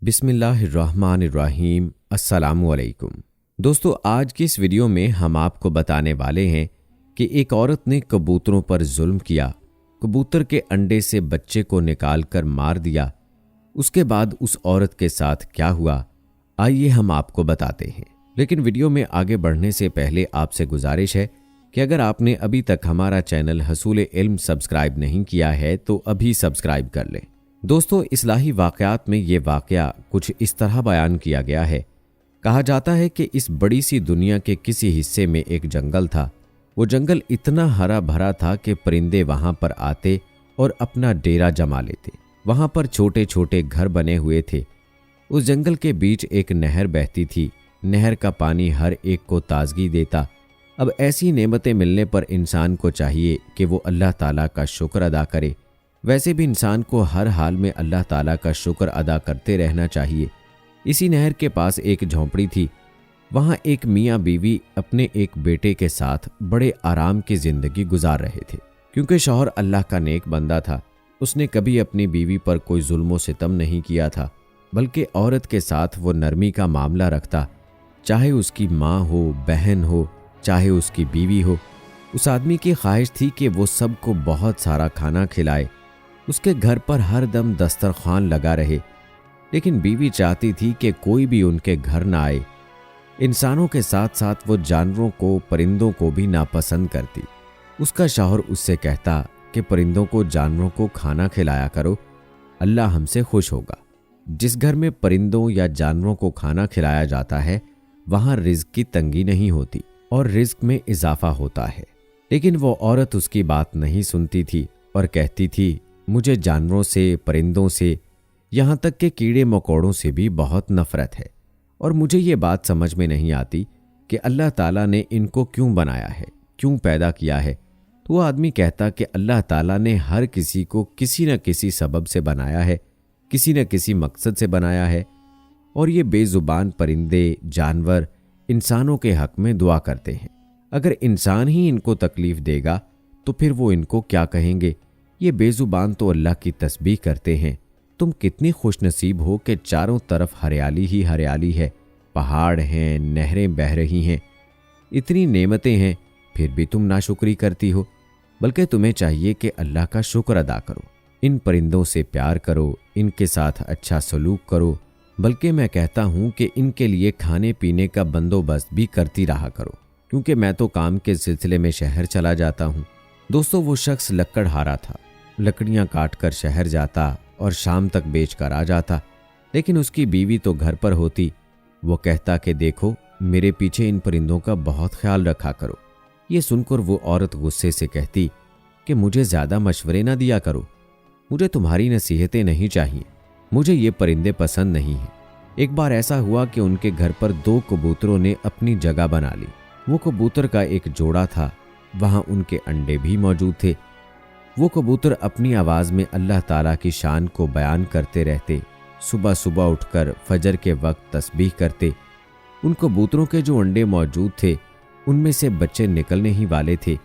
बिस्मिल्लाहिर्रहमानिर्रहीम। अस्सलामुअलैकुम। दोस्तों, आज की इस वीडियो में हम आपको बताने वाले हैं कि एक औरत ने कबूतरों पर जुल्म किया, कबूतर के अंडे से बच्चे को निकालकर मार दिया। उसके बाद उस औरत के साथ क्या हुआ, आइए हम आपको बताते हैं। लेकिन वीडियो में आगे बढ़ने से पहले आपसे गुजारिश है कि अगर आपने अभी तक हमारा चैनल हसूल इल्म सब्सक्राइब नहीं किया है तो अभी सब्सक्राइब कर लें। दोस्तों, इस्लाही वाक़यात में ये वाक़या कुछ इस तरह बयान किया गया है। कहा जाता है कि इस बड़ी सी दुनिया के किसी हिस्से में एक जंगल था। वो जंगल इतना हरा भरा था कि परिंदे वहां पर आते और अपना डेरा जमा लेते। वहां पर छोटे छोटे घर बने हुए थे। उस जंगल के बीच एक नहर बहती थी। नहर का पानी हर एक को ताजगी देता। अब ऐसी नेमतें मिलने पर इंसान को चाहिए कि वो अल्लाह ताला का शुक्र अदा करे। वैसे भी इंसान को हर हाल में अल्लाह ताला का शुक्र अदा करते रहना चाहिए। इसी नहर के पास एक झोंपड़ी थी। वहां एक मियाँ बीवी अपने एक बेटे के साथ बड़े आराम की जिंदगी गुजार रहे थे। क्योंकि शौहर अल्लाह का नेक बंदा था, उसने कभी अपनी बीवी पर कोई जुल्म सितम नहीं किया था, बल्कि औरत के साथ वो नरमी का मामला रखता। चाहे उसकी माँ हो, बहन हो, चाहे उसकी बीवी हो। उस आदमी की ख्वाहिश थी कि वो सबको बहुत सारा खाना खिलाए, उसके घर पर हर दम दस्तरखान लगा रहे। लेकिन बीवी चाहती थी कि कोई भी उनके घर ना आए। इंसानों के साथ साथ वो जानवरों को, परिंदों को भी नापसंद करती। उसका शौहर उससे कहता कि परिंदों को, जानवरों को खाना खिलाया करो, अल्लाह हमसे खुश होगा। जिस घर में परिंदों या जानवरों को खाना खिलाया जाता है वहां रिज्क की तंगी नहीं होती और रिज्क में इजाफा होता है। लेकिन वो औरत उसकी बात नहीं सुनती थी और कहती थी, मुझे जानवरों से, परिंदों से, यहाँ तक के कीड़े मकोड़ों से भी बहुत नफरत है और मुझे ये बात समझ में नहीं आती कि अल्लाह ताला ने इनको क्यों बनाया है, क्यों पैदा किया है। तो वो आदमी कहता कि अल्लाह ताला ने हर किसी को किसी न किसी सबब से बनाया है, किसी न किसी मकसद से बनाया है। और ये बेजुबान परिंदे, जानवर इंसानों के हक में दुआ करते हैं। अगर इंसान ही इनको तकलीफ देगा तो फिर वो इनको क्या कहेंगे। ये बेजुबान तो अल्लाह की तस्बीह करते हैं। तुम कितनी खुशनसीब हो कि चारों तरफ हरियाली ही हरियाली है, पहाड़ हैं, नहरें बह रही हैं, इतनी नेमतें हैं, फिर भी तुम नाशुक्री करती हो। बल्कि तुम्हें चाहिए कि अल्लाह का शुक्र अदा करो, इन परिंदों से प्यार करो, इनके साथ अच्छा सलूक करो। बल्कि मैं कहता हूँ कि इनके लिए खाने पीने का बंदोबस्त भी करती रहा करो, क्योंकि मैं तो काम के सिलसिले में शहर चला जाता हूँ। दोस्तों, वो शख्स लकड़हारा था। लकड़ियां काटकर शहर जाता और शाम तक बेचकर आ जाता। लेकिन उसकी बीवी तो घर पर होती। वो कहता कि देखो, मेरे पीछे इन परिंदों का बहुत ख्याल रखा करो। ये सुनकर वो औरत गुस्से से कहती कि मुझे ज़्यादा मशवरे ना दिया करो, मुझे तुम्हारी नसीहतें नहीं चाहिए, मुझे ये परिंदे पसंद नहीं हैं। एक बार ऐसा हुआ कि उनके घर पर 2 कबूतरों ने अपनी जगह बना ली। वो कबूतर का एक जोड़ा था, वहाँ उनके अंडे भी मौजूद थे। वो कबूतर अपनी आवाज़ में अल्लाह ताला की शान को बयान करते रहते। सुबह सुबह उठकर फजर के वक्त तस्बीह करते। उन कबूतरों के जो अंडे मौजूद थे उनमें से बच्चे निकलने ही वाले थे।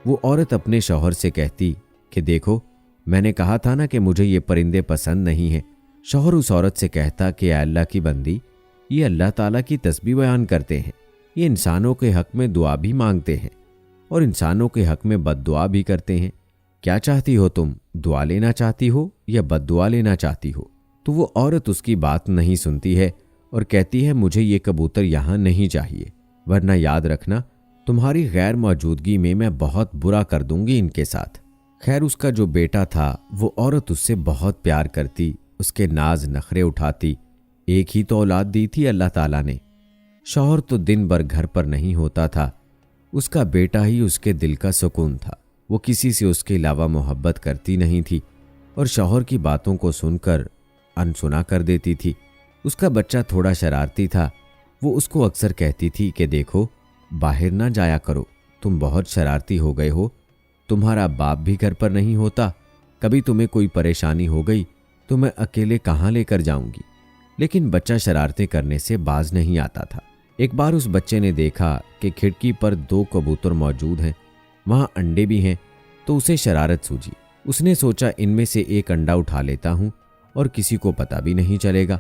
वो औरत अपने शौहर से कहती कि देखो, मैंने कहा था ना कि मुझे ये परिंदे पसंद नहीं हैं। शौहर उस औरत से कहता कि अल्लाह की बंदी, ये अल्लाह ताला की तस्बीह बयान करते हैं, ये इंसानों के हक में दुआ भी मांगते हैं और इंसानों के हक में बद्दुआ भी करते हैं। क्या चाहती हो तुम, दुआ लेना चाहती हो या बद्दुआ लेना चाहती हो? तो वो औरत उसकी बात नहीं सुनती है और कहती है, मुझे ये कबूतर यहाँ नहीं चाहिए, वरना याद रखना तुम्हारी गैर मौजूदगी में मैं बहुत बुरा कर दूंगी इनके साथ। खैर, उसका जो बेटा था वो औरत उससे बहुत प्यार करती, उसके नाज नखरे उठाती। एक ही तो औलाद दी थी अल्लाह ताला ने। शौहर तो दिन भर घर पर नहीं होता था। उसका बेटा ही उसके दिल का सुकून था। वो किसी से उसके अलावा मोहब्बत करती नहीं थी और शौहर की बातों को सुनकर अनसुना कर देती थी। उसका बच्चा थोड़ा शरारती था। वो उसको अक्सर कहती थी कि देखो, बाहर ना जाया करो, तुम बहुत शरारती हो गए हो, तुम्हारा बाप भी घर पर नहीं होता, कभी तुम्हें कोई परेशानी हो गई तो मैं अकेले कहाँ लेकर जाऊंगी। लेकिन बच्चा शरारतें करने से बाज नहीं आता था। एक बार उस बच्चे ने देखा कि खिड़की पर 2 कबूतर मौजूद हैं, वहां अंडे भी हैं, तो उसे शरारत सूझी। उसने सोचा इनमें से एक अंडा उठा लेता हूं और किसी को पता भी नहीं चलेगा।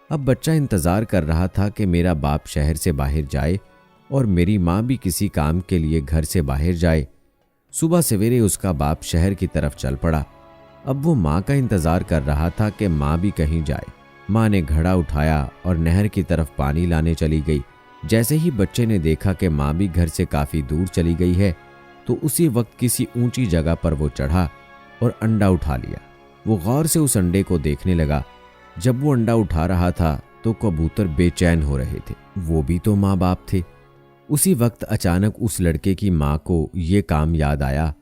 अब बच्चा इंतजार कर रहा था कि मेरा बाप शहर से बाहर जाए और मेरी माँ भी किसी काम के लिए घर से बाहर जाए। सुबह सवेरे उसका बाप शहर की तरफ चल पड़ा। अब वो माँ का इंतजार कर रहा था कि माँ भी कहीं जाए। माँ ने घड़ा उठाया और नहर की तरफ पानी लाने चली गई। जैसे ही बच्चे ने देखा कि माँ भी घर से काफी दूर चली गई है, तो उसी वक्त किसी ऊंची जगह पर वो चढ़ा और अंडा उठा लिया। वो गौर से उस अंडे को देखने लगा। जब वो अंडा उठा रहा था तो कबूतर बेचैन हो रहे थे, वो भी तो माँ बाप थे। उसी वक्त अचानक उस लड़के की माँ को ये काम याद आया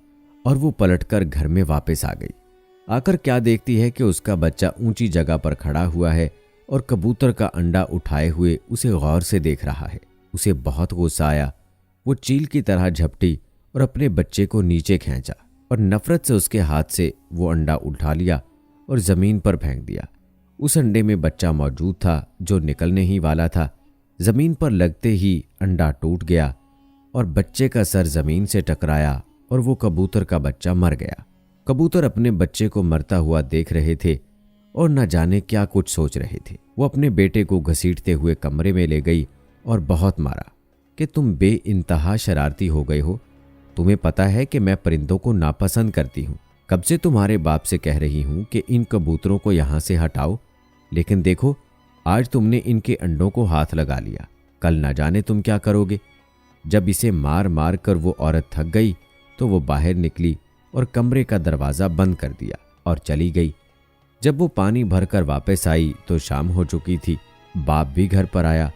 और वो पलटकर घर में वापस आ गई। आकर क्या देखती है कि उसका बच्चा ऊंची जगह पर खड़ा हुआ है और कबूतर का अंडा उठाए हुए उसे गौर से देख रहा है। उसे बहुत गुस्सा आया। वो चील की तरह झपटी और अपने बच्चे को नीचे खींचा और नफरत से उसके हाथ से वो अंडा उठा लिया और जमीन पर फेंक दिया। उस अंडे में बच्चा मौजूद था जो निकलने ही वाला था। जमीन पर लगते ही अंडा टूट गया और बच्चे का सर जमीन से टकराया और वो कबूतर का बच्चा मर गया। कबूतर अपने बच्चे को मरता हुआ देख रहे थे और न जाने क्या कुछ सोच रहे थे। वो अपने बेटे को घसीटते हुए कमरे में ले गई और बहुत मारा कि तुम बेइंतहा शरारती हो गए हो। तुम्हें पता है कि मैं परिंदों को नापसंद करती हूँ। कब से तुम्हारे बाप से कह रही हूँ कि इन कबूतरों को यहाँ से हटाओ, लेकिन देखो आज तुमने इनके अंडों को हाथ लगा लिया। कल न जाने तुम क्या करोगे। जब इसे मार मार कर वो औरत थक गई तो वो बाहर निकली और कमरे का दरवाज़ा बंद कर दिया और चली गई। जब वो पानी भरकर वापस आई तो शाम हो चुकी थी। बाप भी घर पर आया।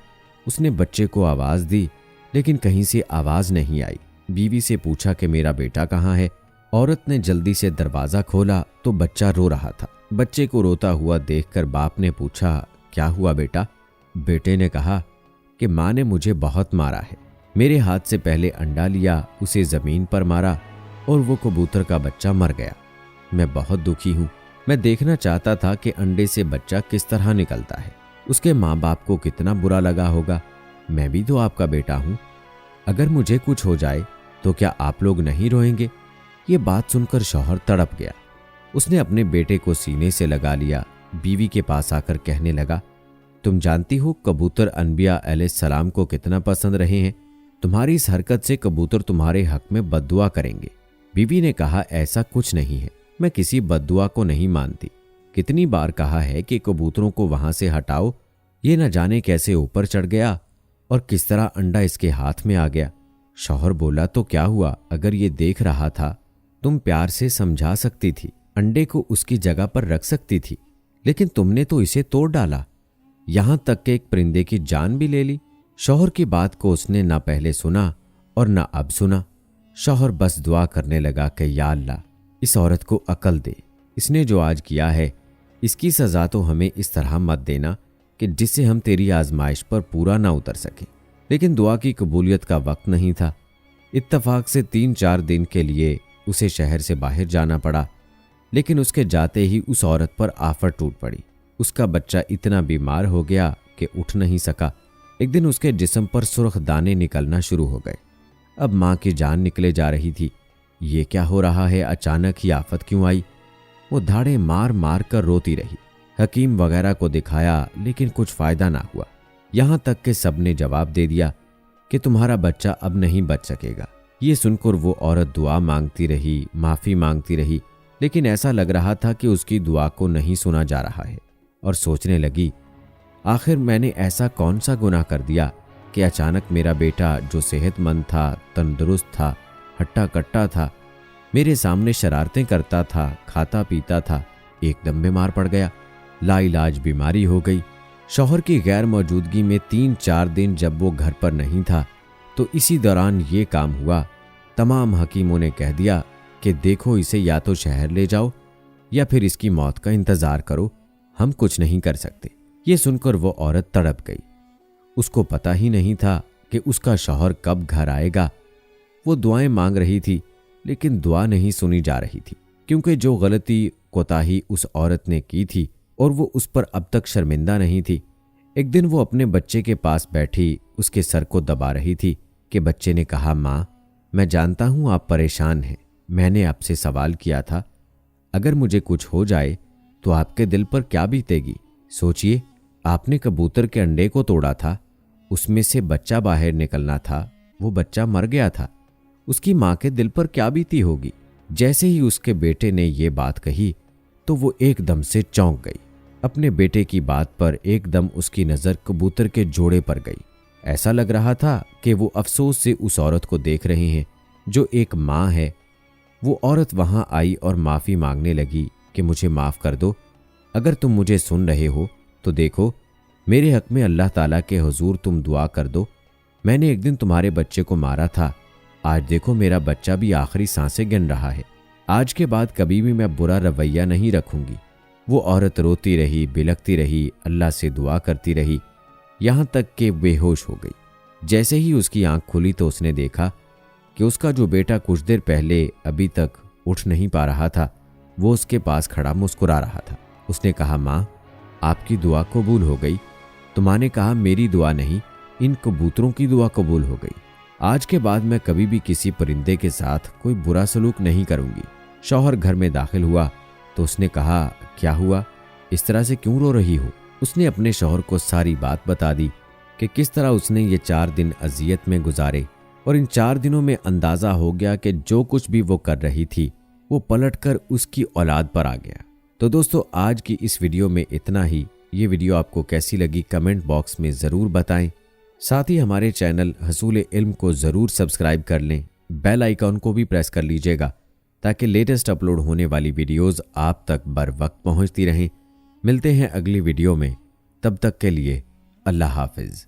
उसने बच्चे को आवाज़ दी लेकिन कहीं से आवाज़ नहीं आई। बीवी से पूछा कि मेरा बेटा कहाँ है। औरत ने जल्दी से दरवाज़ा खोला तो बच्चा रो रहा था। बच्चे को रोता हुआ देखकर बाप ने पूछा, क्या हुआ बेटा? बेटे ने कहा कि माँ ने मुझे बहुत मारा है। मेरे हाथ से पहले अंडा लिया, उसे ज़मीन पर मारा और वो कबूतर का बच्चा मर गया। मैं बहुत दुखी हूँ। मैं देखना चाहता था कि अंडे से बच्चा किस तरह निकलता है। उसके माँ बाप को कितना बुरा लगा होगा। मैं भी तो आपका बेटा हूँ। अगर मुझे कुछ हो जाए तो क्या आप लोग नहीं रोएंगे? ये बात सुनकर शौहर तड़प गया। उसने अपने बेटे को सीने से लगा लिया। बीवी के पास आकर कहने लगा, तुम जानती हो कबूतर अनबिया अलैहिस्सलाम को कितना पसंद रहे हैं। तुम्हारी इस हरकत से कबूतर तुम्हारे हक में बद्दुआ करेंगे। बीवी ने कहा, ऐसा कुछ नहीं है। मैं किसी बद्दुआ को नहीं मानती। कितनी बार कहा है कि कबूतरों को वहां से हटाओ। ये न जाने कैसे ऊपर चढ़ गया और किस तरह अंडा इसके हाथ में आ गया। शौहर बोला, तो क्या हुआ? अगर ये देख रहा था तुम प्यार से समझा सकती थी, अंडे को उसकी जगह पर रख सकती थी, लेकिन तुमने तो इसे तोड़ डाला, यहां तक कि एक परिंदे की जान भी ले ली। शौहर की बात को उसने ना पहले सुना और ना अब सुना। शौहर बस दुआ करने लगा कि या अल्लाह, इस औरत को अकल दे। इसने जो आज किया है इसकी सजा तो हमें इस तरह मत देना कि जिससे हम तेरी आजमाइश पर पूरा ना उतर सके। लेकिन दुआ की कबूलियत का वक्त नहीं था। इत्तफाक से 3-4 दिन के लिए उसे शहर से बाहर जाना पड़ा। लेकिन उसके जाते ही उस औरत पर आफत टूट पड़ी। उसका बच्चा इतना बीमार हो गया कि उठ नहीं सका। एक दिन उसके जिस्म पर सुर्ख दाने निकलना शुरू हो गए। अब माँ की जान निकले जा रही थी। ये क्या हो रहा है? अचानक ही आफत क्यों आई? वो धाड़े मार मार कर रोती रही। हकीम वगैरह को दिखाया लेकिन कुछ फायदा ना हुआ। यहाँ तक कि सबने जवाब दे दिया कि तुम्हारा बच्चा अब नहीं बच सकेगा। ये सुनकर वो औरत दुआ मांगती रही, माफ़ी मांगती रही, लेकिन ऐसा लग रहा था कि उसकी दुआ को नहीं सुना जा रहा है। और सोचने लगी, आखिर मैंने ऐसा कौन सा गुनाह कर दिया कि अचानक मेरा बेटा जो सेहतमंद था, तंदुरुस्त था, हट्टा कट्टा था, मेरे सामने शरारतें करता था, खाता पीता था, एकदम बीमार पड़ गया। लाइलाज बीमारी हो गई। शौहर की गैर मौजूदगी में 3-4 दिन जब वो घर पर नहीं था तो इसी दौरान ये काम हुआ। तमाम हकीमों ने कह दिया कि देखो, इसे या तो शहर ले जाओ या फिर इसकी मौत का इंतजार करो, हम कुछ नहीं कर सकते। ये सुनकर वो औरत तड़प गई। उसको पता ही नहीं था कि उसका शौहर कब घर आएगा। वो दुआएं मांग रही थी लेकिन दुआ नहीं सुनी जा रही थी, क्योंकि जो गलती कोताही उस औरत ने की थी और वो उस पर अब तक शर्मिंदा नहीं थी। एक दिन वो अपने बच्चे के पास बैठी उसके सर को दबा रही थी कि बच्चे ने कहा, माँ, मैं जानता हूँ आप परेशान हैं। मैंने आपसे सवाल किया था, अगर मुझे कुछ हो जाए तो आपके दिल पर क्या बीतेगी? सोचिए, आपने कबूतर के अंडे को तोड़ा था, उसमें से बच्चा बाहर निकलना था, वो बच्चा मर गया था। उसकी माँ के दिल पर क्या बीती होगी। जैसे ही उसके बेटे ने ये बात कही तो वो एकदम से चौंक गई। अपने बेटे की बात पर एकदम उसकी नज़र कबूतर के जोड़े पर गई। ऐसा लग रहा था कि वो अफसोस से उस औरत को देख रहे हैं जो एक माँ है। वो औरत वहां आई और माफ़ी मांगने लगी कि मुझे माफ़ कर दो। अगर तुम मुझे सुन रहे हो तो देखो, मेरे हक में अल्लाह ताला के हुजूर तुम दुआ कर दो। मैंने एक दिन तुम्हारे बच्चे को मारा था, आज देखो मेरा बच्चा भी आखिरी सांसें गिन रहा है। आज के बाद कभी भी मैं बुरा रवैया नहीं रखूंगी। वो औरत रोती रही, बिलखती रही, अल्लाह से दुआ करती रही, यहाँ तक कि बेहोश हो गई। जैसे ही उसकी आंख खुली तो उसने देखा कि उसका जो बेटा कुछ देर पहले अभी तक उठ नहीं पा रहा था, वो उसके पास खड़ा मुस्कुरा रहा था। उसने कहा, माँ, आपकी दुआ कबूल हो गई। तो माँ ने कहा, मेरी दुआ नहीं, इन कबूतरों की दुआ कबूल हो गई। आज के बाद मैं कभी भी किसी परिंदे के साथ कोई बुरा सलूक नहीं करूंगी। शौहर घर में दाखिल हुआ तो उसने कहा, क्या हुआ, इस तरह से क्यों रो रही हो? उसने अपने शौहर को सारी बात बता दी कि किस तरह उसने ये 4 दिन अजियत में गुजारे और इन 4 दिनों में अंदाजा हो गया कि जो कुछ भी वो कर रही थी वो पलटकर उसकी औलाद पर आ गया। तो दोस्तों, आज की इस वीडियो में इतना ही। ये वीडियो आपको कैसी लगी कमेंट बॉक्स में ज़रूर बताएं। साथ ही हमारे चैनल हसूल इल्म को ज़रूर सब्सक्राइब कर लें, बेल आइकॉन को भी प्रेस कर लीजिएगा ताकि लेटेस्ट अपलोड होने वाली वीडियोज़ आप तक बर वक्त पहुँचती रहें। मिलते हैं अगली वीडियो में, तब तक के लिए अल्लाह हाफिज़।